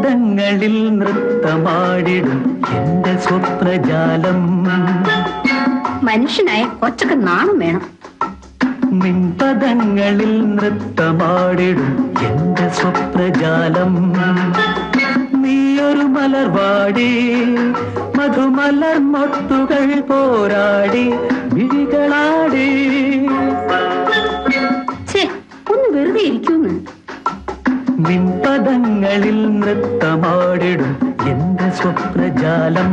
നിൻപദങ്ങളിൽ നൃത്തമാടിടും എന്റെ സ്വപ്നജാലം. മനുഷ്യനായ കൊച്ചൊക്കെ നാണം വേണം. നിൻപദങ്ങളിൽ നൃത്തമാടിടും എന്റെ സ്വപ്നജാലം. നീയൊരു മലർവാടി മധുമലർ മൊട്ടുകൾ പോരാടി വിഴികളാടി. ഒന്ന് വെറുതെ ഇരിക്കൂന്ന്. നിൻപദങ്ങളിൽ നൃത്തമാടിടും എന്റെ സ്വപ്നജാലം.